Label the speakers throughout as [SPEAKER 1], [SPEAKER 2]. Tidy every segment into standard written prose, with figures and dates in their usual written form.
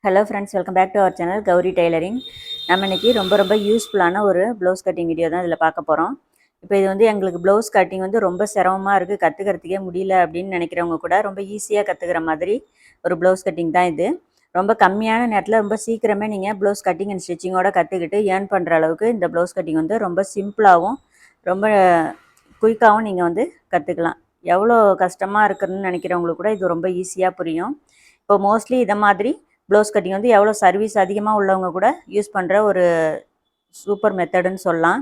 [SPEAKER 1] Hello friends, welcome back to our channel Gowri tailoring. நம்ம இன்றைக்கி ரொம்ப யூஸ்ஃபுல்லான ஒரு ப்ளவுஸ் கட்டிங் வீடியோ தான் இதில் பார்க்க போகிறோம். இப்போ இது வந்து எங்களுக்கு ப்ளவுஸ் கட்டிங் வந்து ரொம்ப சிரமமாக இருக்குது, கற்றுக்கிறதுக்கே முடியல அப்படின்னு நினைக்கிறவங்க கூட ரொம்ப ஈஸியாக கற்றுக்கிற மாதிரி ஒரு ப்ளவுஸ் கட்டிங் தான் இது. ரொம்ப கம்மியான நேரத்தில் ரொம்ப சீக்கிரமே நீங்கள் ப்ளவுஸ் கட்டிங் அண்ட் ஸ்டிச்சிங்கோடு கற்றுக்கிட்டு ஏர்ன் பண்ணுற அளவுக்கு இந்த ப்ளவுஸ் கட்டிங் வந்து ரொம்ப சிம்பிளாகவும் ரொம்ப குயிக்காகவும் நீங்கள் வந்து கற்றுக்கலாம். எவ்வளோ கஷ்டமாக இருக்குதுன்னு நினைக்கிறவங்களுக்கு கூட இது ரொம்ப ஈஸியாக புரியும். இப்போ மோஸ்ட்லி இதை மாதிரி ப்ளவுஸ் கட்டிங் வந்து எவ்வளோ சர்வீஸ் அதிகமாக உள்ளவங்க கூட யூஸ் பண்ணுற ஒரு சூப்பர் மெத்தடுன்னு சொல்லலாம்.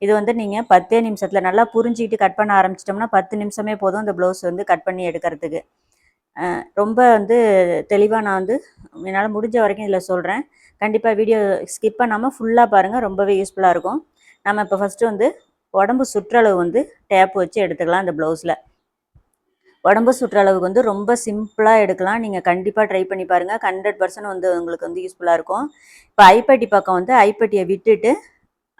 [SPEAKER 1] இது வந்து நீங்கள் 10 நிமிஷத்தில் நல்லா புரிஞ்சிக்கிட்டு கட் பண்ண ஆரம்பிச்சிட்டோம்னா 10 நிமிஷமே போதும் இந்த ப்ளவுஸ் வந்து கட் பண்ணி எடுக்கிறதுக்கு. ரொம்ப வந்து தெளிவாக நான் வந்து என்னால் முடிஞ்ச வரைக்கும் இதில் சொல்கிறேன். கண்டிப்பாக வீடியோ ஸ்கிப் பண்ணாமல் ஃபுல்லாக பாருங்கள், ரொம்பவே யூஸ்ஃபுல்லாக இருக்கும். நம்ம இப்போ ஃபஸ்ட்டு வந்து உடம்பு சுற்றளவு வந்து டேப் வச்சு எடுத்துக்கலாம். இந்த ப்ளவுஸில் உடம்பு சுற்றளவுக்கு வந்து ரொம்ப சிம்பிளாக எடுக்கலாம். நீங்கள் கண்டிப்பாக ட்ரை பண்ணி பாருங்கள். 100% வந்து உங்களுக்கு வந்து யூஸ்ஃபுல்லாக இருக்கும். இப்போ ஐப்பட்டி பக்கம் வந்து ஐப்பட்டியை விட்டுட்டு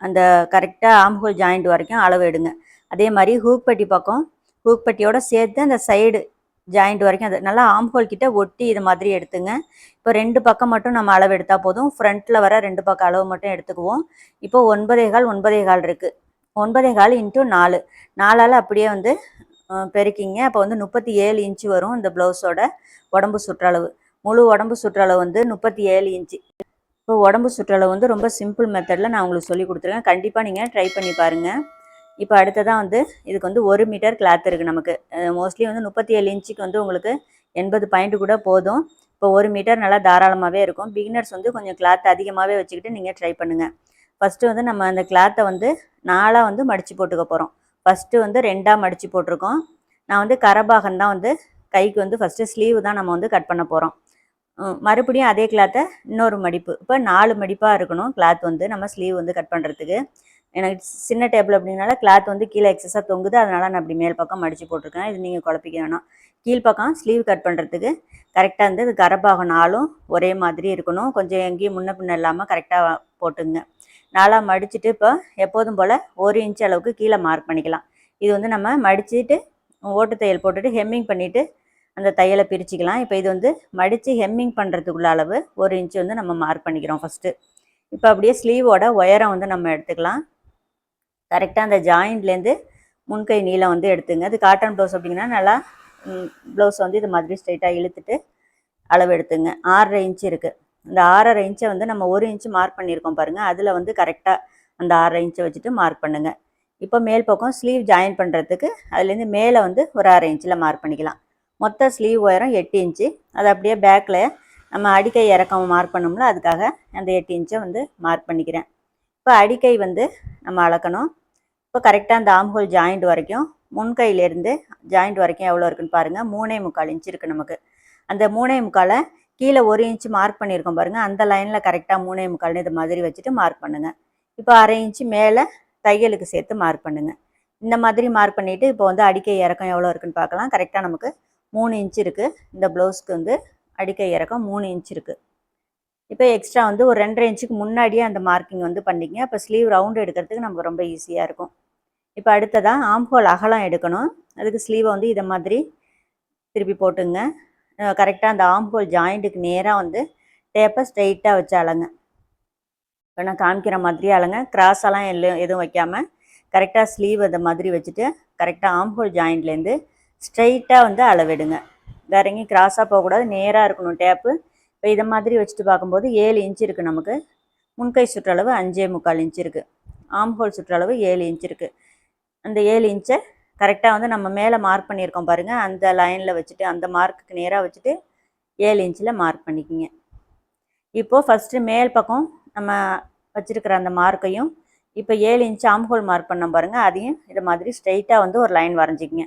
[SPEAKER 1] அந்த கரெக்டாக ஆம்ஹோல் ஜாயிண்ட் வரைக்கும் அளவு எடுங்க. அதே மாதிரி ஹூக்பட்டி பக்கம் ஹூக்பட்டியோட சேர்த்து அந்த சைடு ஜாயிண்ட் வரைக்கும் அது நல்லா ஆம்ஹோல் கிட்ட ஒட்டி இது மாதிரி எடுத்துங்க. இப்போ 2 பக்கம் மட்டும் நம்ம அளவு எடுத்தால் போதும். ஃப்ரண்ட்டில் வர 2 பக்கம் அளவு மட்டும் எடுத்துக்குவோம். இப்போ 9.25 இருக்குது. 9.25 × 4 4ஆல் அப்படியே வந்து பெருக்கிங்க. அப்போ வந்து 37 இன்ச்சு வரும் இந்த ப்ளவுஸோட உடம்பு சுற்றளவு. முழு உடம்பு சுற்றளவு வந்து 37 இன்ச்சு. இப்போ உடம்பு சுற்றளவு வந்து ரொம்ப சிம்பிள் மெத்தடில் நான் உங்களுக்கு சொல்லி கொடுத்துருக்கேன். கண்டிப்பாக நீங்கள் ட்ரை பண்ணி பாருங்கள். இப்போ அடுத்ததான் வந்து இதுக்கு வந்து 1 மீட்டர் கிளாத் இருக்குது நமக்கு. மோஸ்ட்லி வந்து 37 இன்ச்சுக்கு வந்து உங்களுக்கு 80 பாயிண்ட் கூட போதும். இப்போ 1 மீட்டர் நல்லா தாராளமாகவே இருக்கும். பிகினர்ஸ் வந்து கொஞ்சம் கிளாத் அதிகமாகவே வச்சுக்கிட்டு நீங்கள் ட்ரை பண்ணுங்கள். ஃபஸ்ட்டு வந்து நம்ம அந்த கிளாத்தை வந்து 4ஆக வந்து மடித்து போட்டுக்க போகிறோம். ஃபஸ்ட்டு வந்து 2ஆக மடித்து போட்டிருக்கோம். நான் வந்து கரபாகம் தான் வந்து கைக்கு வந்து ஃபஸ்ட்டு ஸ்லீவ் தான் நம்ம வந்து கட் பண்ண போகிறோம். மறுபடியும் அதே கிளாத்தை இன்னொரு மடிப்பு. இப்போ 4 மடிப்பாக இருக்கணும் கிளாத் வந்து நம்ம ஸ்லீவ் வந்து கட் பண்ணுறதுக்கு. எனக்கு சின்ன டேபிள் அப்படின்னால கிளாத் வந்து கீழே எக்ஸஸாக தொங்குது, அதனால் நான் அப்படி மேல் பக்கம் மடித்து போட்டிருக்கேன். இது நீங்கள் குழப்பிக்க வேணாம். கீழ்ப்பக்கம் ஸ்லீவ் கட் பண்ணுறதுக்கு கரெக்டாக வந்து இது கரபாகம் 4ம் ஒரே மாதிரி இருக்கணும். கொஞ்சம் எங்கேயும் முன்ன பின்ன இல்லாமல் கரெக்டாக போட்டுங்க. 4ஆக மடிச்சுட்டு இப்போ எப்போதும் போல் 1 இன்ச் அளவுக்கு கீழே மார்க் பண்ணிக்கலாம். இது வந்து நம்ம மடிச்சுட்டு ஓட்டு தையல் போட்டுட்டு ஹெம்மிங் பண்ணிவிட்டு அந்த தையலை பிரிச்சுக்கலாம். இப்போ இது வந்து மடித்து ஹெம்மிங் பண்ணுறதுக்குள்ள அளவு 1 இன்ச்சு வந்து நம்ம மார்க் பண்ணிக்கிறோம் ஃபஸ்ட்டு. இப்போ அப்படியே ஸ்லீவோட உயரம் வந்து நம்ம எடுத்துக்கலாம். கரெக்டாக அந்த ஜாயிண்ட்லேருந்து முன்கை நீளம் வந்து எடுத்துங்க. அது காட்டன் ப்ளவுஸ் அப்படிங்கன்னா நல்லா ப்ளவுஸ் வந்து இது மாதிரி ஸ்ட்ரைட்டாக இழுத்துட்டு அளவு எடுத்துங்க. 6.5 இன்ச்சு இருக்குது. இந்த 6.5 இன்ச்சை வந்து நம்ம 1 இன்ச்சு மார்க் பண்ணியிருக்கோம் பாருங்கள். அதில் வந்து கரெக்டாக அந்த 6.5 இன்ச்சை வச்சுட்டு மார்க் பண்ணுங்கள். இப்போ மேல் பக்கம் ஸ்லீவ் ஜாயின் பண்ணுறதுக்கு அதுலேருந்து மேலே வந்து ஒரு 1/2 இன்ச்சில் மார்க் பண்ணிக்கலாம். மொத்த ஸ்லீவ் உயரம் 8 இன்ச்சு. அது அப்படியே பேக்கில் நம்ம அடிக்கை இறக்கம் மார்க் பண்ணோம்ல, அதுக்காக அந்த 8 இன்ச்சை வந்து மார்க் பண்ணிக்கிறேன். இப்போ அடிக்கை வந்து நம்ம அளக்கணும். இப்போ கரெக்டாக அந்த ஆம்ஹோல் ஜாயிண்ட் வரைக்கும் முன்கையிலேருந்து ஜாயிண்ட் வரைக்கும் எவ்வளோ இருக்குன்னு பாருங்கள். 3.25 இன்ச்சு இருக்குது நமக்கு. அந்த 3.25 கீழே 1 இன்ச்சு மார்க் பண்ணியிருக்கோம் பாருங்கள். அந்த லைனில் கரெக்டாக 3.25 இது மாதிரி வச்சுட்டு மார்க் பண்ணுங்கள். இப்போ 1/2 இன்ச்சு மேலே தையலுக்கு சேர்த்து மார்க் பண்ணுங்கள். இந்த மாதிரி மார்க் பண்ணிவிட்டு இப்போ வந்து அடிக்கை இறக்கம் எவ்வளோ இருக்குன்னு பார்க்கலாம். கரெக்டாக நமக்கு 3 இன்ச்சு இருக்குது. இந்த ப்ளவுஸ்க்கு வந்து அடிக்கை இறக்கம் 3 இன்ச் இருக்குது. இப்போ எக்ஸ்ட்ரா வந்து ஒரு 2.5 இன்ச்சுக்கு முன்னாடியே அந்த மார்க்கிங் வந்து பண்ணிங்க. இப்போ ஸ்லீவ் ரவுண்டு எடுக்கிறதுக்கு நமக்கு ரொம்ப ஈஸியாக இருக்கும். இப்போ அடுத்ததாக ஆம்ஹோல் அகலம் எடுக்கணும். அதுக்கு ஸ்லீவை வந்து இதை மாதிரி திருப்பி போட்டுங்க. கரெக்டாக அந்த ஆம்ஹோல் ஜாயிண்ட்டுக்கு நேராக வந்து டேப்பை ஸ்ட்ரெயிட்டாக வச்சு அலங்க. இப்போ நான் காமிக்கிற மாதிரி அலங்க. கிராஸெல்லாம் எதுவும் வைக்காமல் கரெக்டாக ஸ்லீவ் அதை மாதிரி வச்சுட்டு கரெக்டாக ஆம்ஹோல் ஜாயிண்ட்லேருந்து ஸ்ட்ரெயிட்டாக வந்து அளவெடுங்க. வேற எங்கேயும் கிராஸாக போகக்கூடாது, நேராக இருக்கணும் டேப்பு. இப்போ இதை மாதிரி வச்சுட்டு பார்க்கும்போது 7 இன்ச்சு இருக்குது நமக்கு. முன்கை சுற்றளவு 5.25 இன்ச்சு இருக்குது. ஆம்ஹோல் சுற்றளவு 7 இன்ச்சு இருக்குது. அந்த 7 இன்ச்சை கரெக்டாக வந்து நம்ம மேலே மார்க் பண்ணியிருக்கோம் பாருங்கள். அந்த லைனில் வச்சுட்டு அந்த மார்க்குக்கு நேராக வச்சுட்டு 7 இன்ச்சில் மார்க் பண்ணிக்கிங்க. இப்போது ஃபஸ்ட்டு மேல் பக்கம் நம்ம வச்சுருக்கிற அந்த மார்க்கையும் இப்போ 7 இன்ச்சு ஆம்ஹோல் மார்க் பண்ணோம் பாருங்கள், அதையும் இதை மாதிரி ஸ்ட்ரெயிட்டாக வந்து ஒரு லைன் வரைஞ்சிக்கிங்க.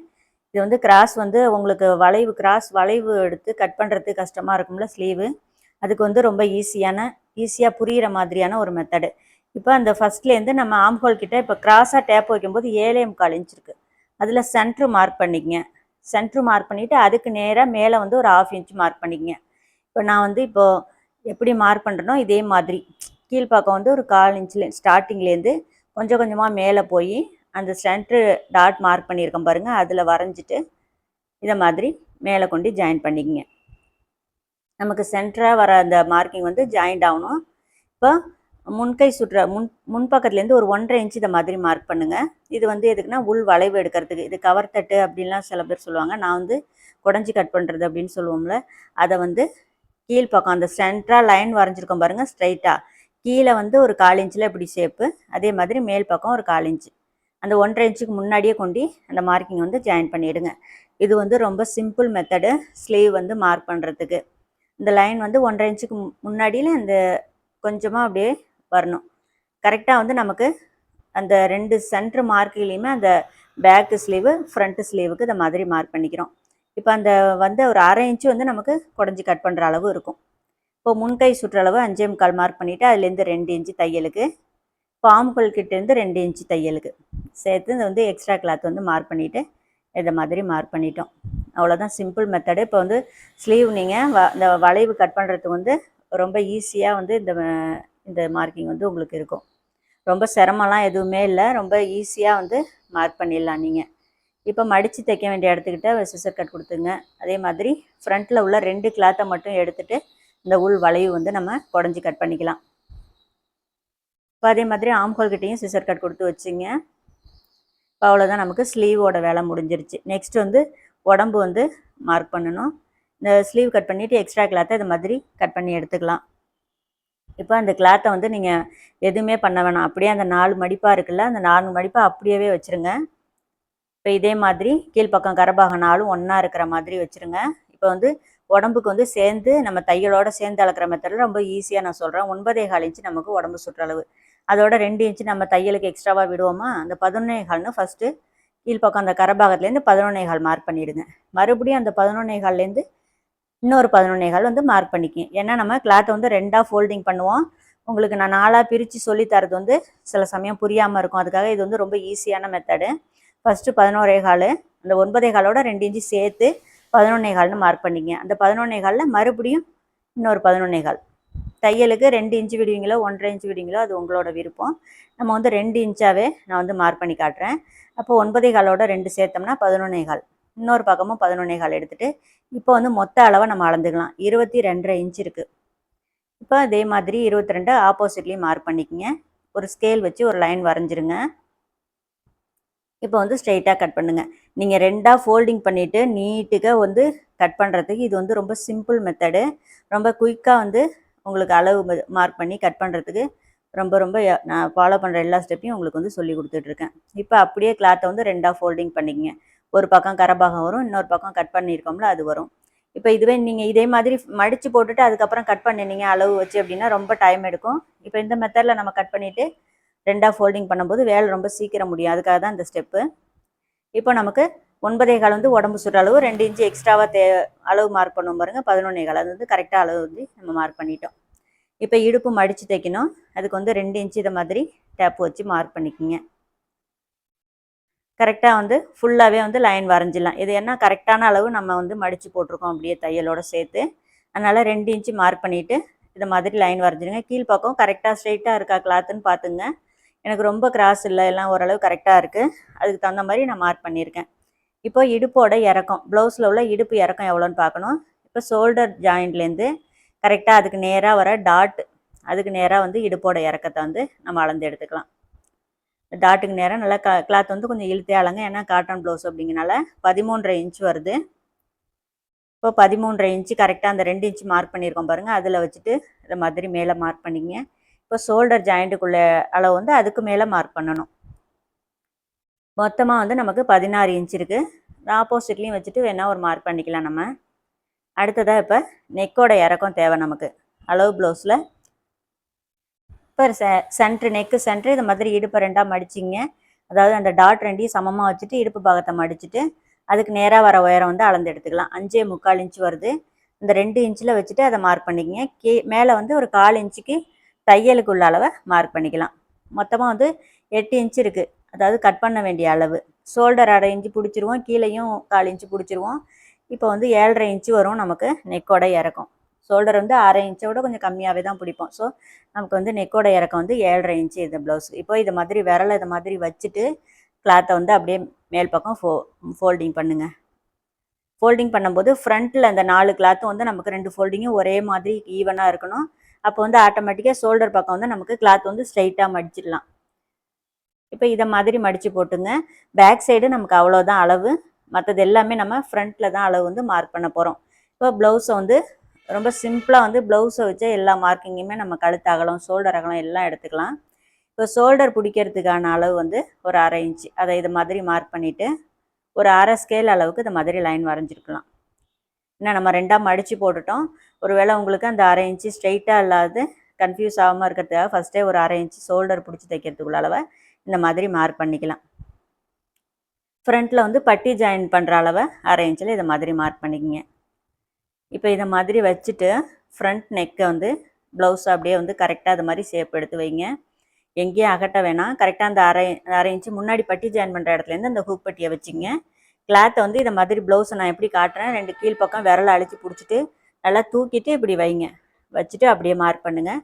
[SPEAKER 1] இது வந்து கிராஸ் வந்து உங்களுக்கு வளைவு எடுத்து கட் பண்ணுறதுக்கு கஷ்டமாக இருக்கும்ல ஸ்லீவு, அதுக்கு வந்து ரொம்ப ஈஸியாக புரிகிற மாதிரியான ஒரு மெத்தடு. இப்போ அந்த ஃபஸ்ட்லேருந்து நம்ம ஆம்ஹோல் கிட்ட இப்போ கிராஸாக டேப் வைக்கும்போது 7.25 இன்ச் இருக்குது. அதில் சென்ட்ரு மார்க் பண்ணிக்கங்க. சென்ட்ரு மார்க் பண்ணிவிட்டு அதுக்கு நேராக மேலே வந்து ஒரு 1/2 இன்ச் மார்க் பண்ணிக்கங்க. இப்போ நான் வந்து இப்போது எப்படி மார்க் பண்ணுறனோ இதே மாதிரி கீழ்ப்பக்கம் வந்து ஒரு 1/4 இன்ச்சில் ஸ்டார்டிங்லேருந்து கொஞ்சம் கொஞ்சமாக மேலே போய் அந்த சென்ட்ரு டாட் மார்க் பண்ணியிருக்கோம் பாருங்கள், அதில் வரைஞ்சிட்டு இதை மாதிரி மேலே கொண்டு ஜாயின் பண்ணிக்கங்க. நமக்கு சென்டராக வர அந்த மார்க்கிங் வந்து ஜாயிண்ட் ஆகணும். இப்போ முன்கை சுற்ற முன்பக்கத்துலேருந்து ஒரு 1.5 இன்ச் இந்த மாதிரி மார்க் பண்ணுங்கள். இது வந்து எதுக்குன்னா உள் வளைவு எடுக்கிறதுக்கு. இது கவர் தட்டு அப்படின்லாம் சில பேர் சொல்லுவாங்க. நான் வந்து குடஞ்சி கட் பண்ணுறது அப்படின்னு சொல்லுவோம்ல, அதை வந்து கீழ்ப்பக்கம் அந்த சென்டராக லைன் வரைஞ்சிருக்கோம் பாருங்கள், ஸ்ட்ரைட்டாக கீழே வந்து ஒரு 1/4 இன்ச்சில் இப்படி ஷேப்பு, அதே மாதிரி மேல் பக்கம் ஒரு 1/4 இன்ச்சு, அந்த 1.5 இன்ச்சுக்கு முன்னாடியே கொண்டு அந்த மார்க்கிங் வந்து ஜாயின் பண்ணிவிடுங்க. இது வந்து ரொம்ப சிம்பிள் மெத்தடு ஸ்லீவ் வந்து மார்க் பண்ணுறதுக்கு. இந்த லைன் வந்து 1.5 இன்ச்சுக்கு முன்னாடியில் இந்த கொஞ்சமாக அப்படியே வரணும். கரெக்டாக வந்து நமக்கு அந்த 2 சென்ட்ரு மார்க்கிலையுமே அந்த பேக்கு ஸ்லீவு ஃப்ரண்ட்டு ஸ்லீவுக்கு இந்த மாதிரி மார்க் பண்ணிக்கிறோம். இப்போ அந்த வந்து ஒரு 1/2 இன்ச்சு வந்து நமக்கு குடஞ்சி கட் பண்ணுற அளவு இருக்கும். இப்போ முன்கை சுற்றளவு 5.25 மார்க் பண்ணிவிட்டு அதுலேருந்து 2 இன்ச்சு தையலுக்கு, பாம்புகள் கிட்டேருந்து 2 இன்ச்சு தையலுக்கு சேர்த்து இந்த வந்து எக்ஸ்ட்ரா கிளாத் வந்து மார்க் பண்ணிவிட்டு இதை மாதிரி மார்க் பண்ணிட்டோம். அவ்வளோதான், சிம்பிள் மெத்தடு. இப்போ வந்து ஸ்லீவ் நீங்கள் இந்த வளைவு கட் பண்ணுறதுக்கு வந்து ரொம்ப ஈஸியாக வந்து இந்த மார்க்கிங் வந்து உங்களுக்கு இருக்கும். ரொம்ப சிரமம்லாம் எதுவுமே இல்லை, ரொம்ப ஈஸியாக வந்து மார்க் பண்ணிடலாம் நீங்கள். இப்போ மடித்து தைக்க வேண்டிய இடத்துக்கிட்ட சிசர் கட் கொடுத்துங்க. அதே மாதிரி ஃப்ரண்ட்டில் உள்ள 2 கிளாத்தை மட்டும் எடுத்துகிட்டு இந்த உள் வளைவு வந்து நம்ம குடஞ்சி கட் பண்ணிக்கலாம். இப்போ அதே மாதிரி ஆம்ஹோல் கிட்டேயும் சிசர் கட் கொடுத்து வச்சுங்க. இப்போ அவ்வளோதான், நமக்கு ஸ்லீவோட வேலை முடிஞ்சிருச்சு. நெக்ஸ்ட் வந்து உடம்பு வந்து மார்க் பண்ணணும். இந்த ஸ்லீவ் கட் பண்ணிவிட்டு எக்ஸ்ட்ரா கிளாத்தை இது மாதிரி கட் பண்ணி எடுத்துக்கலாம். இப்போ அந்த கிளாத்தை வந்து நீங்கள் எதுவுமே பண்ண வேணாம், அப்படியே அந்த 4 மடிப்பாக இருக்குல்ல, அந்த 4 மடிப்பாக அப்படியே வச்சுருங்க. இப்போ இதே மாதிரி கீழ்ப்பக்கம் கரபாகம் 4ம் ஒன்றா இருக்கிற மாதிரி வச்சுருங்க. இப்போ வந்து உடம்புக்கு வந்து சேர்ந்து நம்ம தையலோடு சேர்ந்து அளக்கிற மெத்தடில் ரொம்ப ஈஸியாக நான் சொல்கிறேன். 9.25 இன்ச்சு நமக்கு உடம்பு சுற்றளவு, அதோட 2 இன்ச்சு நம்ம தையலுக்கு எக்ஸ்ட்ராவாக விடுவோமா, அந்த 11.25ன்னு ஃபஸ்ட்டு கீழ்ப்பக்கம் அந்த கரபாகத்துலேருந்து 11.25 மார்க் பண்ணிவிடுங்க. மறுபடியும் அந்த 11.25லேருந்து இன்னொரு 11.25 வந்து மார்க் பண்ணிக்கங்க. ஏன்னா நம்ம கிளாத்தை வந்து 2ஆக ஃபோல்டிங் பண்ணுவோம். உங்களுக்கு நான் 4ஆக பிரித்து சொல்லித்தரது வந்து சில சமயம் புரியாமல் இருக்கும். அதுக்காக இது வந்து ரொம்ப ஈஸியான மெத்தடு. ஃபஸ்ட்டு 11.25, அந்த 9.25ஓட 2 இன்ச்சு சேர்த்து 11.25ன்னு மார்க் பண்ணிங்க. அந்த 11.25ல் மறுபடியும் இன்னொரு 11.25. தையலுக்கு 2 இன்ச்சு விடுவீங்களோ 1.5 இன்ச்சு விடுவீங்களோ அது உங்களோட விருப்பம். நம்ம வந்து 2 இன்ச்சாகவே நான் வந்து மார்க் பண்ணி காட்டுறேன். அப்போ 9.25ஓட 2 சேர்த்தோம்னா 11.25, இன்னொரு பக்கமும் 11.25 எடுத்துகிட்டு இப்போ வந்து மொத்த அளவை நம்ம அளந்துக்கலாம். 22.5 இன்ச்சு இருக்குது. இப்போ அதே மாதிரி 22 ஆப்போசிட்லேயும் மார்க் பண்ணிக்கங்க. ஒரு ஸ்கேல் வச்சு ஒரு லைன் வரைஞ்சிருங்க. இப்போ வந்து ஸ்ட்ரெயிட்டாக கட் பண்ணுங்கள். நீங்கள் 2ஆக ஃபோல்டிங் பண்ணிவிட்டு நீட்டுக்காக வந்து கட் பண்ணுறதுக்கு இது வந்து ரொம்ப சிம்பிள் மெத்தடு. ரொம்ப குயிக்காக வந்து உங்களுக்கு அளவு மார்க் பண்ணி கட் பண்ணுறதுக்கு ரொம்ப ரொம்ப நான் ஃபாலோ பண்ணுற எல்லா ஸ்டெப்பையும் உங்களுக்கு வந்து சொல்லி கொடுத்துட்ருக்கேன். இப்போ அப்படியே கிளாத்தை வந்து 2ஆக ஃபோல்டிங் பண்ணிக்கங்க. ஒரு பக்கம் கரபாகம் வரும், இன்னொரு பக்கம் கட் பண்ணியிருக்கோம்ல அது வரும். இப்போ இதுவே நீங்கள் இதே மாதிரி மடித்து போட்டுட்டு அதுக்கப்புறம் கட் பண்ணினீங்க அளவு வச்சு அப்படின்னா ரொம்ப டைம் எடுக்கும். இப்போ இந்த மெத்தடில் நம்ம கட் பண்ணிவிட்டு 2ஆக ஃபோல்டிங் பண்ணும்போது வேலை ரொம்ப சீக்கிரம் முடியும். அதுக்காக தான் இந்த ஸ்டெப்பு. இப்போ நமக்கு 9.25 வந்து உடம்பு சுற்ற அளவு, 2 இன்ச்சு எக்ஸ்ட்ராவாக அளவு மார்க் பண்ணுவோம் பாருங்கள், 11.25 அது வந்து கரெக்டாக அளவு வந்து நம்ம மார்க் பண்ணிட்டோம். இப்போ இடுப்பு மடித்து தைக்கணும். அதுக்கு வந்து 2 இன்ச்சு இதை மாதிரி டேப் வச்சு மார்க் பண்ணிக்கோங்க. கரெக்டாக வந்து ஃபுல்லாகவே வந்து லைன் வரைஞ்சிடலாம். இது என்ன கரெக்டான அளவு நம்ம வந்து மடித்து போட்டிருக்கோம் அப்படியே தையலோடு சேர்த்து. அதனால் 2 இன்ச்சு மார்க் பண்ணிவிட்டு இதை மாதிரி லைன் வரைஞ்சிடுங்க. கீழ்ப்பக்கம் கரெக்டாக ஸ்ட்ரெயிட்டாக இருக்கா கிளாத்துன்னு பார்த்துங்க. எனக்கு ரொம்ப கிராஸ் இல்லை, எல்லாம் ஓரளவு கரெக்டாக இருக்குது. அதுக்கு தகுந்த மாதிரி நான் மார்க் பண்ணியிருக்கேன். இப்போ இடுப்போட இறக்கம், ப்ளவுஸில் உள்ள இடுப்பு இறக்கம் எவ்வளோன்னு பார்க்கணும். இப்போ ஷோல்டர் ஜாயிண்ட்லேருந்து கரெக்டாக அதுக்கு நேராக வர டாட், அதுக்கு நேராக வந்து இடுப்போட இறக்கத்தை வந்து நம்ம அளந்து எடுத்துக்கலாம். டாட்டுக்கு நேராக நல்லா கிளாத் வந்து கொஞ்சம் இழுத்தே அளங்க, ஏன்னா காட்டன் ப்ளவுஸ் அப்படிங்கிறனால 13.5 இன்ச்சு வருது. இப்போ 13.5 இன்ச்சு கரெக்டாக அந்த 2 இன்ச்சு மார்க் பண்ணியிருக்கோம் பாருங்கள், அதில் வச்சுட்டு இதை மாதிரி மேலே மார்க் பண்ணிங்க. இப்போ ஷோல்டர் ஜாயிண்ட்டுக்குள்ள அளவு வந்து அதுக்கு மேலே மார்க் பண்ணணும். மொத்தமாக வந்து நமக்கு 16 இன்ச் இருக்குது. ஆப்போசிட்லேயும் வச்சுட்டு வேணால் ஒரு மார்க் பண்ணிக்கலாம் நம்ம. அடுத்ததாக இப்போ நெக்கோட இறக்கம் தேவை நமக்கு. அளவு ப்ளவுஸில் இப்போ சென்ட்ரு, நெக்கு சென்ட்ரு இந்த மாதிரி இடுப்பை 2ஆக மடிச்சிங்க. அதாவது அந்த டாட் 2ஐயும் சமமாக வச்சுட்டு இடுப்பு பாகத்தை மடிச்சுட்டு அதுக்கு நேராக வர உயரம் வந்து அளந்து எடுத்துக்கலாம். 5.25 இன்ச்சு வருது. இந்த 2 இன்ச்சில் வச்சுட்டு அதை மார்க் பண்ணிக்கங்க. மேலே வந்து ஒரு 1/4 இன்ச்சுக்கு தையலுக்கு உள்ள அளவை மார்க் பண்ணிக்கலாம். மொத்தமாக வந்து 8 இன்ச்சு இருக்குது, அதாவது கட் பண்ண வேண்டிய அளவு. ஷோல்டர் 1/2 இன்ச்சு பிடிச்சிருவோம், கீழேயும் 1/4 இன்ச்சு பிடிச்சிருவோம். இப்போ வந்து 7.5 இன்ச்சு வரும் நமக்கு நெக்கோட இறக்கம். ஷோல்டர் வந்து 1/2 இன்ச்சோட கொஞ்சம் கம்மியாகவே தான் பிடிப்போம். ஸோ நமக்கு வந்து நெக்கோட இறக்கம் வந்து 7.5 இன்ச்சு இந்த ப்ளவுஸ். இப்போ இதை மாதிரி விரலை இதை மாதிரி வச்சுட்டு கிளாத்தை வந்து அப்படியே மேல் பக்கம் ஃபோல்டிங் பண்ணுங்கள். ஃபோல்டிங் பண்ணும்போது ஃப்ரண்ட்டில் அந்த 4 கிளாத்தும் வந்து நமக்கு 2 ஃபோல்டிங்கும் ஒரே மாதிரி ஈவனாக இருக்கணும். அப்போ வந்து ஆட்டோமேட்டிக்காக ஷோல்டர் பக்கம் வந்து நமக்கு கிளாத் வந்து ஸ்ட்ரைட்டாக மடிச்சிடலாம். இப்போ இதை மாதிரி மடித்து போட்டுங்க. பேக் சைடு நமக்கு அவ்வளோதான் அளவு. மற்றது எல்லாமே நம்ம ஃப்ரண்ட்டில் தான் அளவு வந்து மார்க் பண்ண போகிறோம். இப்போ ப்ளவுஸை வந்து ரொம்ப சிம்பிளாக வந்து ப்ளவுஸை வச்சு எல்லா மார்க்கிங்குமே நம்ம கழுத்து அகலம், ஷோல்டர் அகலம் எல்லாம் எடுத்துக்கலாம். இப்போ ஷோல்டர் பிடிக்கிறதுக்கான அளவு வந்து ஒரு 1/2 இன்ச்சு. அதை இது மாதிரி மார்க் பண்ணிவிட்டு ஒரு 1/2 ஸ்கேல் அளவுக்கு இந்த மாதிரி லைன் வரைஞ்சிருக்கலாம். ஏன்னா நம்ம 2ஆக மடித்து போட்டுட்டோம். ஒருவேளை உங்களுக்கு அந்த 1/2 இன்ச்சு ஸ்ட்ரைட்டாக இல்லாது கன்ஃபியூஸ் ஆகாமல் இருக்கிறதுக்காக ஃபஸ்ட்டே ஒரு 1/2 இன்ச்சு ஷோல்டர் பிடிச்சி தைக்கிறதுக்குள்ள அளவை இந்த மாதிரி மார்க் பண்ணிக்கலாம். ஃப்ரண்ட்டில் வந்து பட்டி ஜாயின் பண்ணுற அளவை 1/2 இன்ச்சில் இதை மாதிரி மார்க் பண்ணிக்கங்க. இப்போ இதை மாதிரி வச்சுட்டு ஃப்ரண்ட் நெக்கை வந்து ப்ளவுஸ் அப்படியே வந்து கரெக்டாக அது மாதிரி ஷேப் எடுத்து வைங்க. எங்கேயும் அகட்ட வேணாம். கரெக்டாக அந்த 1/2 இன்ச்சு முன்னாடி பட்டி ஜாயின் பண்ணுற இடத்துலேருந்து அந்த ஹூக் பட்டியை வச்சுங்க. கிளாத்தை வந்து இதை மாதிரி ப்ளவுஸை நான் எப்படி காட்டுறேன், 2 கீழ் பக்கம் விரலை அழிச்சு பிடிச்சிட்டு நல்லா தூக்கிட்டு இப்படி வைங்க. வச்சுட்டு அப்படியே மார்க் பண்ணுங்கள்.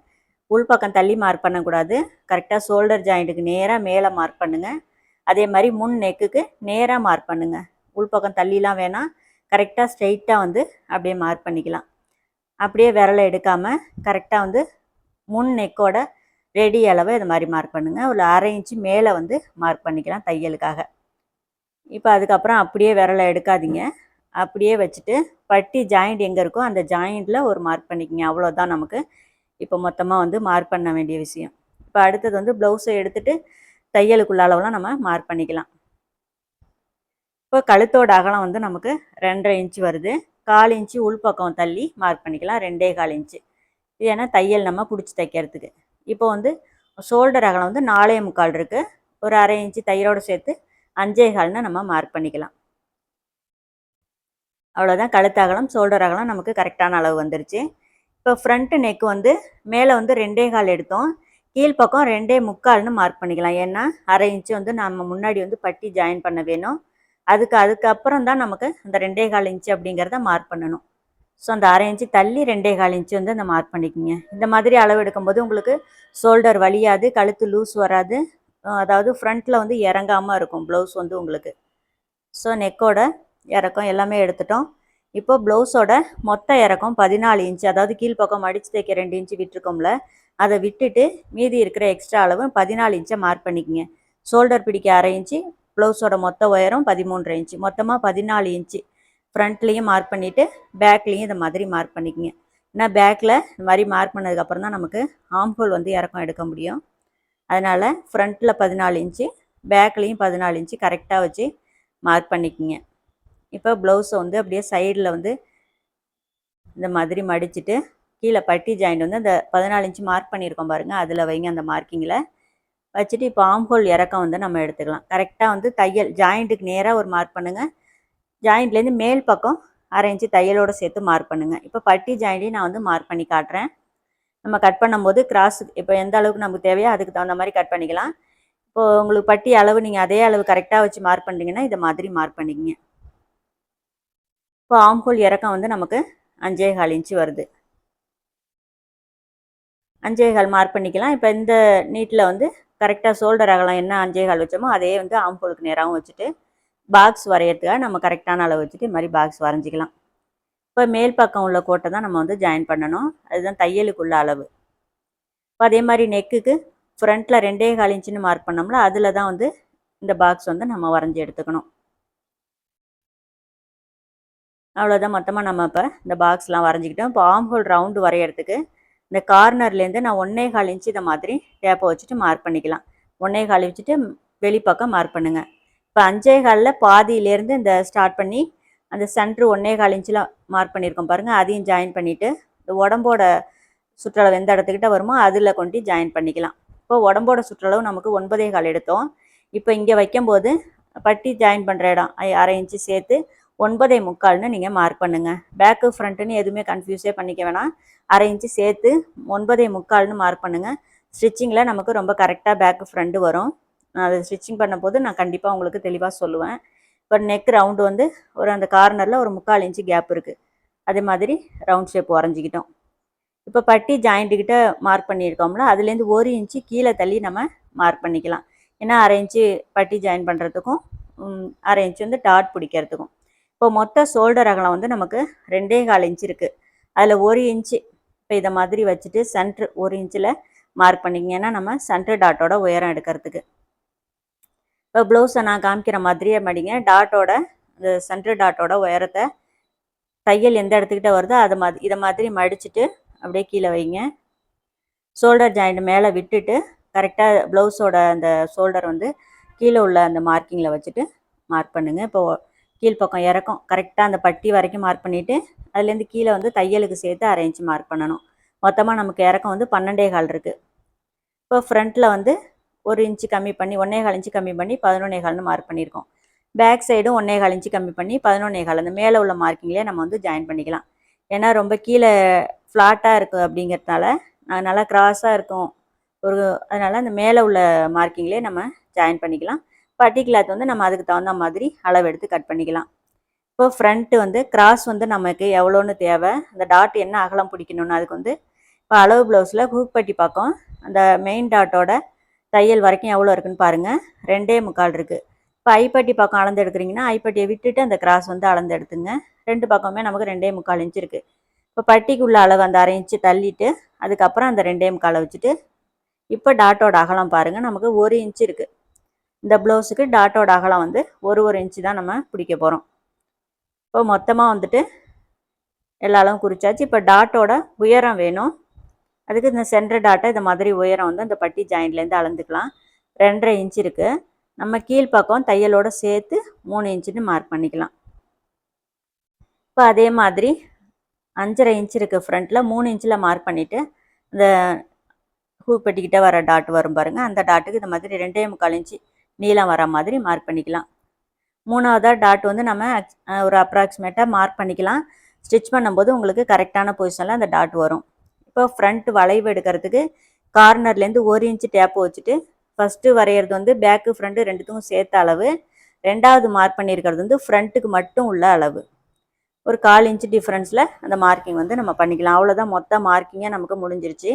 [SPEAKER 1] உள்பக்கம் தள்ளி மார்க் பண்ணக்கூடாது. கரெக்டாக ஷோல்டர் ஜாயிண்ட்டுக்கு நேராக மேலே மார்க் பண்ணுங்கள். அதே மாதிரி முன் நெக்குக்கு நேராக மார்க் பண்ணுங்கள். உள்பக்கம் தள்ளிலாம் வேணாம். கரெக்டாக ஸ்ட்ரெயிட்டாக வந்து அப்படியே மார்க் பண்ணிக்கலாம். அப்படியே விரலை எடுக்காமல் கரெக்டாக வந்து முன் நெக்கோட ரெடி அளவை இது மாதிரி மார்க் பண்ணுங்கள். ஒரு 1/2 இன்ச்சு மேலே வந்து மார்க் பண்ணிக்கலாம் தையலுக்காக. இப்போ அதுக்கப்புறம் அப்படியே விரலை எடுக்காதீங்க. அப்படியே வச்சுட்டு பட்டி ஜாயிண்ட் எங்கே இருக்கோ அந்த ஜாயிண்டில் ஒரு மார்க் பண்ணிக்கங்க. அவ்வளோதான் நமக்கு இப்போ மொத்தமாக வந்து மார்க் பண்ண வேண்டிய விஷயம். இப்போ அடுத்தது வந்து ப்ளவுஸை எடுத்துகிட்டு தையலுக்குள்ள அளவுலாம் நம்ம மார்க் பண்ணிக்கலாம். இப்போ கழுத்தோட அகலம் வந்து நமக்கு 2.5 இன்ச்சு வருது. 1/4 இன்ச்சு உள்பக்கம் தள்ளி மார்க் பண்ணிக்கலாம். 2.25 இன்ச்சு. இது ஏன்னா தையல் நம்ம பிடிச்சி தைக்கிறதுக்கு. இப்போ வந்து ஷோல்டர் அகலம் வந்து 4.25 இருக்குது. ஒரு 1/2 இன்ச்சு தையலோடு சேர்த்து 5.25ன்னு நம்ம மார்க் பண்ணிக்கலாம். அவ்வளோதான். கழுத்து அகலம் ஷோல்டர் அகலம் நமக்கு கரெக்டான அளவு வந்துருச்சு. இப்போ ஃப்ரண்ட்டு நெக் வந்து மேலே வந்து 2.25 எடுத்தோம். கீழ்ப்பக்கம் 2.25ன்னு மார்க் பண்ணிக்கலாம். ஏன்னா 1/2 இன்ச்சு வந்து நம்ம முன்னாடி வந்து பட்டி ஜாயின் பண்ண வேணும். அதுக்கப்புறம் தான் நமக்கு அந்த 2.25 இன்ச்சு அப்படிங்கிறத மார்க் பண்ணணும். ஸோ அந்த 1/2 இன்ச்சு தள்ளி 2.25 இன்ச்சு வந்து அந்த மார்க் பண்ணிக்கோங்க. இந்த மாதிரி அளவு எடுக்கும்போது உங்களுக்கு ஷோல்டர் வலியாது, கழுத்து லூஸ் வராது. அதாவது ஃப்ரண்ட்டில் வந்து இறங்காமல் இருக்கும் ப்ளவுஸ் வந்து உங்களுக்கு. ஸோ நெக்கோட இறக்கம் எல்லாமே எடுத்துட்டோம். இப்போ ப்ளவுஸோட மொத்த இறக்கம் 14 இன்ச்சு. அதாவது கீழ்ப்பக்கம் மடித்து தைக்க 2 இன்ச்சு விட்டுருக்கோம்ல, அதை விட்டுட்டு மீதி இருக்கிற எக்ஸ்ட்ரா அளவு 14 இன்ச்சை மார்க் பண்ணிக்கோங்க. ஷோல்டர் பிடிக்க 1/2 இன்ச்சு, ப்ளவுஸோட மொத்த உயரம் 13.5 இன்ச்சு. மொத்தமாக 14 இன்ச்சு. ஃப்ரண்ட்லேயும் மார்க் பண்ணிவிட்டு பேக்லேயும் இதை மாதிரி மார்க் பண்ணிக்கோங்க. ஏன்னா பேக்கில் இந்த மாதிரி மார்க் பண்ணதுக்கப்புறம் தான் நமக்கு ஆம்ஹோல் வந்து இறக்கம் எடுக்க முடியும். அதனால் ஃப்ரண்ட்டில் 14 இன்ச்சு, பேக்லேயும் 14 இன்ச்சு கரெக்டாக வச்சு மார்க் பண்ணிக்கோங்க. இப்போ ப்ளவுஸை வந்து அப்படியே சைடில் வந்து இந்த மாதிரி மடிச்சுட்டு கீழே பட்டி ஜாயிண்ட் வந்து அந்த 14 இன்ச்சு மார்க் பண்ணியிருக்கோம் பாருங்கள், அதில் வைங்க. அந்த மார்க்கிங்கில் வச்சுட்டு இப்போ ஆம்ஹோல் இறக்கம் வந்து நம்ம எடுத்துக்கலாம். கரெக்டாக வந்து தையல் ஜாயிண்ட்டுக்கு நேராக ஒரு மார்க் பண்ணுங்கள். ஜாயிண்ட்லேருந்து மேல் பக்கம் 1/2 இன்ச்சு தையலோடு சேர்த்து மார்க் பண்ணுங்கள். இப்போ பட்டி ஜாயிண்ட்டையும் நான் வந்து மார்க் பண்ணி காட்டுறேன். நம்ம கட் பண்ணும்போது கிராஸ் இப்போ எந்த அளவுக்கு நமக்கு தேவையோ அதுக்கு தகுந்த மாதிரி கட் பண்ணிக்கலாம். இப்போது உங்களுக்கு பட்டி அளவு நீங்கள் அதே அளவு கரெக்டாக வச்சு மார்க் பண்ணிங்கன்னா இதை மாதிரி மார்க் பண்ணிக்கங்க. இப்போ ஆம்ஹோல் இறக்கம் வந்து நமக்கு 5.25 இன்ச்சு வருது. 5.25 மார்க் பண்ணிக்கலாம். இப்போ இந்த நீட்டில் வந்து கரெக்டாக ஷோல்டர் அகலம் என்ன 5.25 வச்சோமோ அதே வந்து ஆம்ஹோலுக்கு நேராகவும் வச்சுட்டு பாக்ஸ் வரைகிறதுக்காக நம்ம கரெக்டான அளவு வச்சுட்டு இது மாதிரி பாக்ஸ் வரைஞ்சிக்கலாம். இப்போ மேல் பக்கம் உள்ள கோட்டை தான் நம்ம வந்து ஜாயின் பண்ணணும். அதுதான் தையலுக்குள்ள அளவு. இப்போ அதே மாதிரி நெக்குக்கு ஃப்ரண்ட்டில் 2.25 இன்ச்சுன்னு மார்க் பண்ணோம்ல, அதில் தான் வந்து இந்த பாக்ஸ் வந்து நம்ம வரைஞ்சி எடுத்துக்கணும். அவ்வளோதான். மொத்தமாக நம்ம இப்போ இந்த பாக்ஸ்லாம் வரைஞ்சிக்கிட்டோம். இப்போ ஆம்ஹோல் ரவுண்டு வரைகிறதுக்கு இந்த கார்னர்லேருந்து நான் 1.25 இன்ச்சு இதை மாதிரி டேப்பை வச்சுட்டு மார்க் பண்ணிக்கலாம். 1.25 வச்சுட்டு வெளிப்பக்கம் மார்க் பண்ணுங்கள். இப்போ 5.25ல் பாதியிலேருந்து இந்த ஸ்டார்ட் பண்ணி அந்த சென்ட்ரு 1.25 இன்ச்சில் மார்க் பண்ணியிருக்கோம் பாருங்கள், அதையும் ஜாயின் பண்ணிவிட்டு இந்த உடம்போட சுற்றளவு எந்த இடத்துக்கிட்ட வருமோ அதில் கொண்டு ஜாயின் பண்ணிக்கலாம். இப்போ உடம்போட சுற்றளவு நமக்கு 9.25 எடுத்தோம். இப்போ இங்கே வைக்கும்போது பட்டி ஜாயின் பண்ணுற இடம் 1/2 இன்ச்சு சேர்த்து 9.25ன்னு நீங்கள் மார்க் பண்ணுங்கள். பேக்கு ஃப்ரண்ட்டுன்னு எதுவுமே கன்ஃபியூஸே பண்ணிக்க வேணாம். 1/2 இன்ச்சு சேர்த்து 9.25ன்னு மார்க் பண்ணுங்கள். ஸ்டிச்சிங்கில் நமக்கு ரொம்ப கரெக்டாக பேக்கு ஃப்ரண்ட்டு வரும். நான் அதை ஸ்டிச்சிங் பண்ணும்போது நான் கண்டிப்பாக உங்களுக்கு தெளிவாக சொல்லுவேன். இப்போ நெக் ரவுண்டு வந்து ஒரு அந்த கார்னரில் ஒரு 3/4 இன்ச்சு கேப் இருக்குது. அதே மாதிரி ரவுண்ட் ஷேப் வரைஞ்சிக்கிட்டோம். இப்போ பட்டி ஜாயிண்ட்டுக்கிட்ட மார்க் பண்ணியிருக்கோம்ல, அதுலேருந்து 1 இன்ச்சு கீழே தள்ளி நம்ம மார்க் பண்ணிக்கலாம். ஏன்னா 1/2 இன்ச்சு பட்டி ஜாயின் பண்ணுறதுக்கும் 1/2 இன்ச்சு வந்து டாட் பிடிக்கிறதுக்கும். இப்போ மொத்த ஷோல்டர் அகலம் வந்து நமக்கு 2.25 இன்ச் இருக்குது. அதில் 1 இன்ச்சு இப்போ இதை மாதிரி வச்சுட்டு சென்ட்ரு 1 இன்ச்சில் மார்க் பண்ணிக்கங்க. ஏன்னா நம்ம சென்ட்ரு டாட்டோட உயரம் எடுக்கிறதுக்கு. இப்போ ப்ளவுஸை நான் காமிக்கிற மாதிரியே மடிங்க. டாட்டோட இந்த சென்ட்ரு டாட்டோட உயரத்தை தையல் எந்த இடத்துக்கிட்ட வருதோ இதை மாதிரி மடிச்சுட்டு அப்படியே கீழே வைங்க. ஷோல்டர் ஜாயிண்ட் மேலே விட்டுட்டு கரெக்டாக ப்ளவுஸோட அந்த ஷோல்டர் வந்து கீழே உள்ள அந்த மார்க்கிங்கில் வச்சுட்டு மார்க் பண்ணுங்கள். இப்போது கீழ்ப்பக்கம் இறக்கம் கரெக்டாக அந்த பட்டி வரைக்கும் மார்க் பண்ணிவிட்டு அதுலேருந்து கீழே வந்து தையலுக்கு சேர்த்து 1/2 இன்ச் மார்க் பண்ணணும். மொத்தமாக நமக்கு இறக்கம் வந்து 12.25 இருக்குது. இப்போ ஃப்ரண்ட்டில் வந்து 1 இன்ச்சு கம்மி பண்ணி 1.25 இன்ச்சு கம்மி பண்ணி 11.25ன்னு மார்க் பண்ணியிருக்கோம். பேக் சைடும் 1.25 இன்ச்சு கம்மி பண்ணி 11.25 அந்த மேலே உள்ள மார்க்கிங்லேயே நம்ம வந்து ஜாயின் பண்ணிக்கலாம். ஏன்னா ரொம்ப கீழே ஃப்ளாட்டாக இருக்குது அப்படிங்கிறதுனால நல்லா கிராஸாக இருக்கும் அதனால் அந்த மேலே உள்ள மார்க்கிங்லேயே நம்ம ஜாயின் பண்ணிக்கலாம். பட்டி கிளாத் வந்து நம்ம அதுக்கு தகுந்த மாதிரி அளவு எடுத்து கட் பண்ணிக்கலாம். இப்போ ஃப்ரண்ட்டு வந்து கிராஸ் வந்து நமக்கு எவ்வளோன்னு தேவை, அந்த டாட் என்ன அகலம் பிடிக்கணும்னு அதுக்கு வந்து இப்போ அளவு ப்ளவுஸில் ஹூக் பட்டி பக்கம் அந்த மெயின் டாட்டோட தையல் வரைக்கும் எவ்வளோ இருக்குன்னு பாருங்கள். 2.25 இருக்குது. இப்போ ஐப்பட்டி பக்கம் அளந்து எடுக்கிறீங்கன்னா ஐப்பட்டியை விட்டுட்டு அந்த கிராஸ் வந்து அளந்து எடுத்துங்க. 2 பக்கமே நமக்கு 2.25 இன்ச் இருக்குது. இப்போ பட்டிக்குள்ள அளவு அந்த 1/2 இன்ச்சு தள்ளிட்டு அதுக்கப்புறம் அந்த 2.25 வச்சுட்டு இப்போ டாட்டோட அகலம் பாருங்கள் நமக்கு 1 இன்ச்சு இருக்குது. இந்த ப்ளவுஸுக்கு டாட்டோட அகலம் வந்து 1 இன்ச்சு தான் நம்ம பிடிக்க போகிறோம். இப்போ மொத்தமாக வந்துட்டு எல்லா அளவும் குறிச்சாச்சு. இப்போ டாட்டோட உயரம் வேணும். அதுக்கு இந்த சென்டர் டாட்டை இந்த மாதிரி உயரம் வந்து அந்த பட்டி ஜாயிண்ட்லேருந்து அளந்துக்கலாம். 2.5 இன்ச் இருக்குது. நம்ம கீழ்ப்பக்கம் தையலோடு சேர்த்து 3 இன்ச்சுன்னு மார்க் பண்ணிக்கலாம். இப்போ அதே மாதிரி 5.5 இன்ச் இருக்குது ஃப்ரண்ட்டில் 3 இன்ச்சில் மார்க் பண்ணிவிட்டு இந்த ஹூக் பட்டிக்கிட்ட வர டாட் வரும் பாருங்கள். அந்த டாட்டுக்கு இந்த மாதிரி 2.25 இன்ச்சு நீளம் வர மாதிரி மார்க் பண்ணிக்கலாம். மூணாவதாக டாட் வந்து நம்ம ஒரு அப்ராக்சிமேட்டாக மார்க் பண்ணிக்கலாம். ஸ்டிச் பண்ணும்போது உங்களுக்கு கரெக்டான பொசிஷனில் அந்த டாட் வரும். இப்போ ஃப்ரண்ட் வளைவு எடுக்கிறதுக்கு கார்னர்லேருந்து 1 இன்ச்சு டேப்பு வச்சுட்டு ஃபஸ்ட்டு வரைகிறது வந்து பேக்கு ஃப்ரண்ட்டு ரெண்டுத்துக்கும் சேர்த்த அளவு. ரெண்டாவது மார்க் பண்ணியிருக்கிறது வந்து ஃப்ரண்ட்டுக்கு மட்டும் உள்ள அளவு. ஒரு 1/4 இன்ச்சு டிஃப்ரென்ஸில் அந்த மார்க்கிங் வந்து நம்ம பண்ணிக்கலாம். அவ்வளோதான், மொத்த மார்க்கிங்கே நமக்கு முடிஞ்சிருச்சு.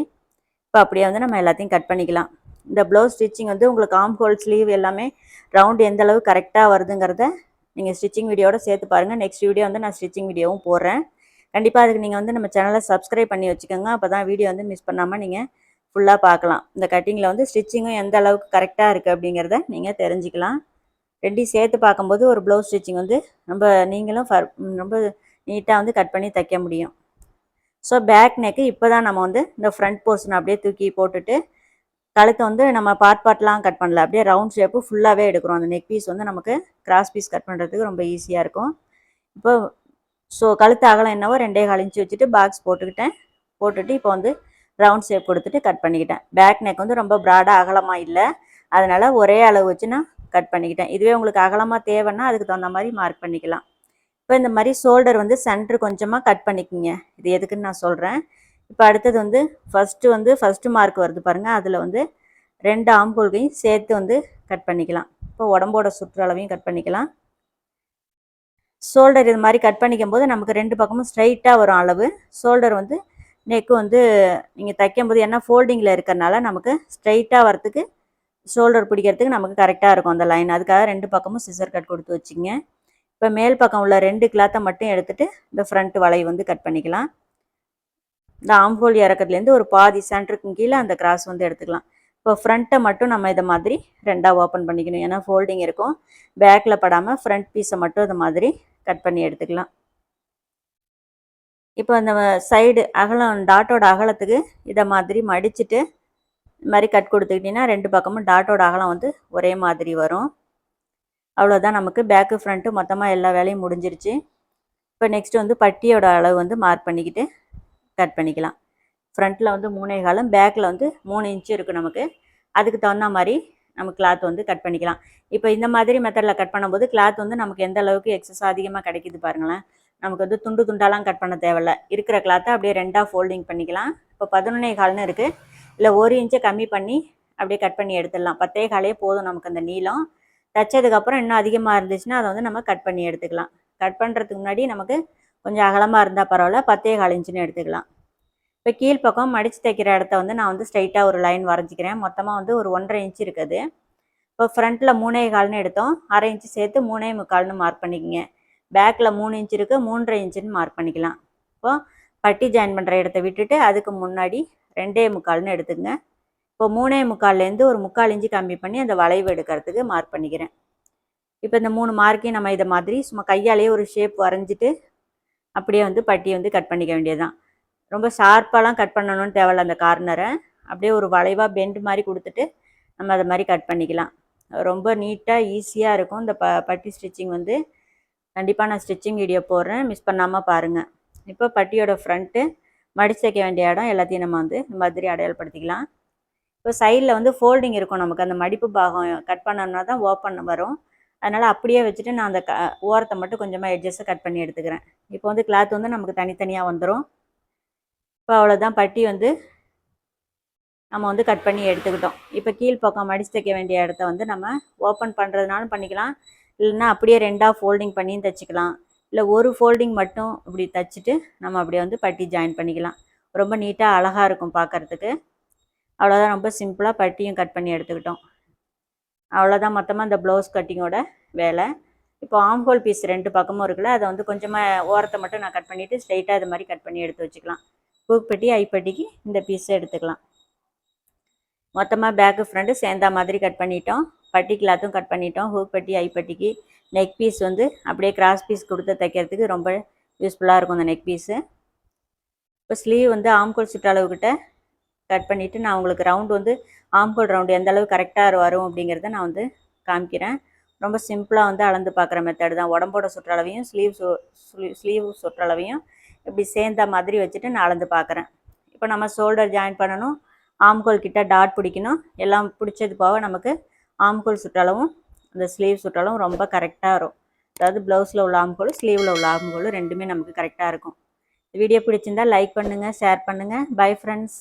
[SPEAKER 1] இப்போ அப்படியே வந்து நம்ம எல்லாத்தையும் கட் பண்ணிக்கலாம். இந்த ப்ளவுஸ் ஸ்டிச்சிங் வந்து உங்களுக்கு ஆர்ம் ஹோல் ஸ்லீவ் எல்லாமே ரவுண்டு எந்த அளவு கரெக்டாக வருதுங்கிறத நீங்கள் ஸ்டிச்சிங் வீடியோட சேர்த்து பாருங்கள். நெக்ஸ்ட் வீடியோ வந்து நான் ஸ்டிச்சிங் வீடியோவும் போடுறேன். கண்டிப்பாக அதுக்கு நீங்கள் வந்து நம்ம சேனலை சப்ஸ்கிரைப் பண்ணி வச்சுக்கோங்க. அப்போ தான் வீடியோ வந்து மிஸ் பண்ணாமல் நீங்கள் ஃபுல்லாக பார்க்கலாம். இந்த கட்டிங்கில் வந்து ஸ்டிச்சிங்கும் எந்த அளவுக்கு கரெக்டாக இருக்குது அப்படிங்கிறத நீங்கள் தெரிஞ்சுக்கலாம். ரெண்டையும் சேர்த்து பார்க்கும்போது ஒரு ப்ளவுஸ் ஸ்டிச்சிங் வந்து நீங்களும் ரொம்ப நீட்டாக வந்து கட் பண்ணி தைக்க முடியும். ஸோ பேக் நெக்கு இப்போ தான் நம்ம வந்து இந்த ஃப்ரண்ட் போர்ஷன் அப்படியே தூக்கி போட்டுட்டு கழுத்தை வந்து நம்ம பார்ட்லாம் கட் பண்ணல, அப்படியே ரவுண்ட் ஷேப்பு ஃபுல்லாகவே எடுக்கிறோம். அந்த நெக் பீஸ் வந்து நமக்கு கிராஸ் பீஸ் கட் பண்ணுறதுக்கு ரொம்ப ஈஸியாக இருக்கும். இப்போ ஸோ கழுத்து அகலம் என்னவோ 2.25 இன்ச்சு வச்சுட்டு பாக்ஸ் போட்டுட்டு இப்போ வந்து ரவுண்ட் ஷேப் கொடுத்துட்டு கட் பண்ணிக்கிட்டேன். பேக் நெக் வந்து ரொம்ப ப்ராடாக அகலமாக இல்லை, அதனால் ஒரே அளவு வச்சு நான் கட் பண்ணிக்கிட்டேன். இதுவே உங்களுக்கு அகலமாக தேவைன்னா அதுக்கு தகுந்த மாதிரி மார்க் பண்ணிக்கலாம். இப்போ இந்த மாதிரி ஷோல்டர் வந்து சென்ட்ரு கொஞ்சமாக கட் பண்ணிக்கோங்க. இது எதுக்குன்னு நான் சொல்கிறேன். இப்போ அடுத்தது வந்து ஃபஸ்ட்டு மார்க் வருது பாருங்கள், அதில் வந்து 2 ஆம்கோல்கையும் சேர்த்து வந்து கட் பண்ணிக்கலாம். இப்போ உடம்போட சுற்றளவையும் கட் பண்ணிக்கலாம். ஷோல்டர் இது மாதிரி கட் பண்ணிக்கும் போது நமக்கு 2 பக்கமும் ஸ்ட்ரைட்டாக வரும் அளவு. ஷோல்டர் வந்து நெக்கு வந்து நீங்கள் தைக்கும்போது என்ன ஃபோல்டிங்கில் இருக்கிறனால நமக்கு ஸ்ட்ரைட்டாக வரத்துக்கு ஷோல்டர் பிடிக்கிறதுக்கு நமக்கு கரெக்டாக இருக்கும் அந்த லைன். அதுக்காக 2 பக்கமும் சிசர் கட் கொடுத்து வச்சுங்க. இப்போ மேல் பக்கம் உள்ள 2 கிளாத்தை மட்டும் எடுத்துகிட்டு இந்த ஃப்ரண்ட் வளைவு வந்து கட் பண்ணிக்கலாம். இந்த ஆம்ஹோல் இறக்கத்துலேருந்து ஒரு பாதி சென்டருக்கு கீழே அந்த கிராஸ் வந்து எடுத்துக்கலாம். இப்போ ஃப்ரண்ட்டை மட்டும் நம்ம இதை மாதிரி 2ஆக ஓப்பன் பண்ணிக்கணும். ஏன்னா ஃபோல்டிங் இருக்கும், பேக்கில் படாமல் ஃப்ரண்ட் பீஸை மட்டும் இது மாதிரி கட் பண்ணி எடுத்துக்கலாம். இப்போ அந்த சைடு அகலம் டாட்டோட அகலத்துக்கு இதை மாதிரி மடிச்சுட்டு இது மாதிரி கட் கொடுத்துக்கிட்டிங்கன்னா 2 பக்கமும் டாட்டோட அகலம் வந்து ஒரே மாதிரி வரும். அவ்வளோதான், நமக்கு பேக்கு ஃப்ரண்ட்டு மொத்தமாக எல்லா வேலையும் முடிஞ்சிருச்சு. இப்போ நெக்ஸ்ட்டு வந்து பட்டியோட அளவு வந்து மார்க் பண்ணிக்கிட்டு கட் பண்ணிக்கலாம். ஃப்ரண்ட்டில் வந்து 3.25, பேக்கில் வந்து 3 இன்ச்சு இருக்குது நமக்கு. அதுக்கு தகுந்த மாதிரி நம்ம கிளாத் வந்து கட் பண்ணிக்கலாம். இப்போ இந்த மாதிரி மெத்தடில் கட் பண்ணும்போது கிளாத் வந்து நமக்கு எந்த அளவுக்கு எக்ஸஸ் அதிகமாக கிடைக்கிது பாருங்களேன். நமக்கு வந்து துண்டு துண்டாலாம் கட் பண்ண தேவையில்ல. இருக்கிற கிளாத்தை அப்படியே 2ஆக ஃபோல்டிங் பண்ணிக்கலாம். இப்போ 11.25ன்னு இருக்குது, இல்லை 1 இன்ச்சை கம்மி பண்ணி அப்படியே கட் பண்ணி எடுத்துடலாம். 10.25 போதும் நமக்கு அந்த நீளம். தைச்சதுக்கப்புறம் இன்னும் அதிகமாக இருந்துச்சுன்னா அதை வந்து நம்ம கட் பண்ணி எடுத்துக்கலாம். கட் பண்ணுறதுக்கு முன்னாடி நமக்கு கொஞ்சம் அகலமாக இருந்தால் பரவாயில்ல, 10.25 இன்ச்சுன்னு எடுத்துக்கலாம். இப்போ கீழ்ப்பக்கம் மடித்து தைக்கிற இடத்த வந்து நான் வந்து ஸ்ட்ரைட்டாக ஒரு லைன் வரைஞ்சிக்கிறேன். மொத்தமாக வந்து ஒரு 1.5 இன்ச்சு இருக்குது. இப்போ ஃப்ரண்ட்டில் 3.25ன்னு எடுத்தோம், 1/2 இன்ச்சு சேர்த்து 3.25ன்னு மார்க் பண்ணிக்கோங்க. பேக்கில் 3 இன்ச் இருக்குது, 3.5 இன்ச்சுன்னு மார்க் பண்ணிக்கலாம். இப்போது பட்டி ஜாயின் பண்ணுற இடத்த விட்டுட்டு அதுக்கு முன்னாடி 2.25ன்னு எடுத்துக்கங்க. இப்போ 3.25லேருந்து ஒரு 3/4 இன்ச்சு கம்மி பண்ணி அந்த வளைவு எடுக்கிறதுக்கு மார்க் பண்ணிக்கிறேன். இப்போ இந்த 3 மார்க்கையும் நம்ம இதை மாதிரி சும்மா கையாலேயே ஒரு ஷேப் வரைஞ்சிட்டு அப்படியே வந்து பட்டியை வந்து கட் பண்ணிக்க வேண்டியதுதான். ரொம்ப ஷார்ப்பாலாம் கட் பண்ணணும்னு தேவையில்ல. அந்த கார்னரை அப்படியே ஒரு வளைவாக பெண்டு மாதிரி கொடுத்துட்டு நம்ம அதை மாதிரி கட் பண்ணிக்கலாம். ரொம்ப நீட்டாக ஈஸியாக இருக்கும். இந்த பட்டி ஸ்டிச்சிங் வந்து கண்டிப்பாக நான் ஸ்டிச்சிங் வீடியோ போடுறேன், மிஸ் பண்ணாமல் பாருங்கள். இப்போ பட்டியோட ஃப்ரண்ட்டு மடிச்சு தைக்க வேண்டிய இடம் எல்லாத்தையும் நம்ம வந்து இந்த மாதிரி அடையாளப்படுத்திக்கலாம். இப்போ சைடில் வந்து ஃபோல்டிங் இருக்கும், நமக்கு அந்த மடிப்பு பாகம் கட் பண்ணோம்னா தான் ஓப்பன் வரும். அதனால் அப்படியே வச்சுட்டு நான் அந்த ஓரத்தை மட்டும் கொஞ்சமாக எட்ஜஸை கட் பண்ணி எடுத்துக்கிறேன். இப்போ வந்து கிளாத் வந்து நமக்கு தனித்தனியாக வந்துடும். இப்போ அவ்வளோதான், பட்டி வந்து நம்ம வந்து கட் பண்ணி எடுத்துக்கிட்டோம். இப்போ கீழ்ப்பக்கம் மடிச்சு தைக்க வேண்டிய இடத்த வந்து நம்ம ஓப்பன் பண்ணுறதுனாலும் பண்ணிக்கலாம், இல்லைன்னா அப்படியே 2ஆக ஃபோல்டிங் பண்ணியும் தைச்சிக்கலாம். இல்லை ஒரு ஃபோல்டிங் மட்டும் இப்படி தைச்சிட்டு நம்ம அப்படியே வந்து பட்டி ஜாயின் பண்ணிக்கலாம். ரொம்ப நீட்டாக அழகாக இருக்கும் பார்க்குறதுக்கு. அவ்வளோதான், ரொம்ப சிம்பிளாக பட்டியும் கட் பண்ணி எடுத்துக்கிட்டோம். அவ்வளோதான் மொத்தமாக இந்த ப்ளவுஸ் கட்டிங்கோட வேலை. இப்போ ஆம்ஹோல் பீஸ் 2 பக்கமும் இருக்குல்ல, அதை வந்து கொஞ்சமாக ஓரத்தை மட்டும் நான் கட் பண்ணிவிட்டு ஸ்ட்ரைட்டாக இது மாதிரி கட் பண்ணி எடுத்து வச்சுக்கலாம். ஹூக் பட்டி ஐப்பட்டிக்கு இந்த பீஸை எடுத்துக்கலாம். மொத்தமாக பேக்கு ஃப்ரண்ட்டு சேர்ந்தா மாதிரி கட் பண்ணிட்டோம். பட்டி கிளாத்தும் கட் பண்ணிட்டோம். ஹூக் பட்டி ஐப்பட்டிக்கு நெக் பீஸ் வந்து அப்படியே கிராஸ் பீஸ் கொடுத்து தைக்கிறதுக்கு ரொம்ப யூஸ்ஃபுல்லாக இருக்கும் அந்த நெக் பீஸு. இப்போ ஸ்லீவ் வந்து ஆம்கோல் சுற்றளவுக்கிட்ட கட் பண்ணிவிட்டு நான் உங்களுக்கு ரவுண்டு வந்து ஆம்கோல் ரவுண்டு எந்த அளவு கரெக்டாக வரும் அப்படிங்கிறத நான் வந்து காமிக்கிறேன். ரொம்ப சிம்பிளாக வந்து அளந்து பார்க்குற மெத்தடு தான். உடம்போட சுற்றளவையும் ஸ்லீவ் சுற்றளவையும் இப்படி சேர்ந்த மாதிரி வச்சுட்டு நான் அளந்து பார்க்குறேன். இப்போ நம்ம ஷோல்டர் ஜாயின் பண்ணணும், ஆம்கோல் கிட்ட டாட் பிடிக்கணும். எல்லாம் பிடிச்சது போக நமக்கு ஆம்கோல் சுற்றளவும் அந்த ஸ்லீவ் சுற்றளவும் ரொம்ப கரெக்டாக வரும். அதாவது ப்ளவுஸில் உள்ள ஆம்கோல், ஸ்லீவில் உள்ள ஆம்கோல் ரெண்டுமே நமக்கு கரெக்டாக இருக்கும். வீடியோ பிடிச்சிருந்தால் லைக் பண்ணுங்கள், ஷேர் பண்ணுங்கள். Bye friends.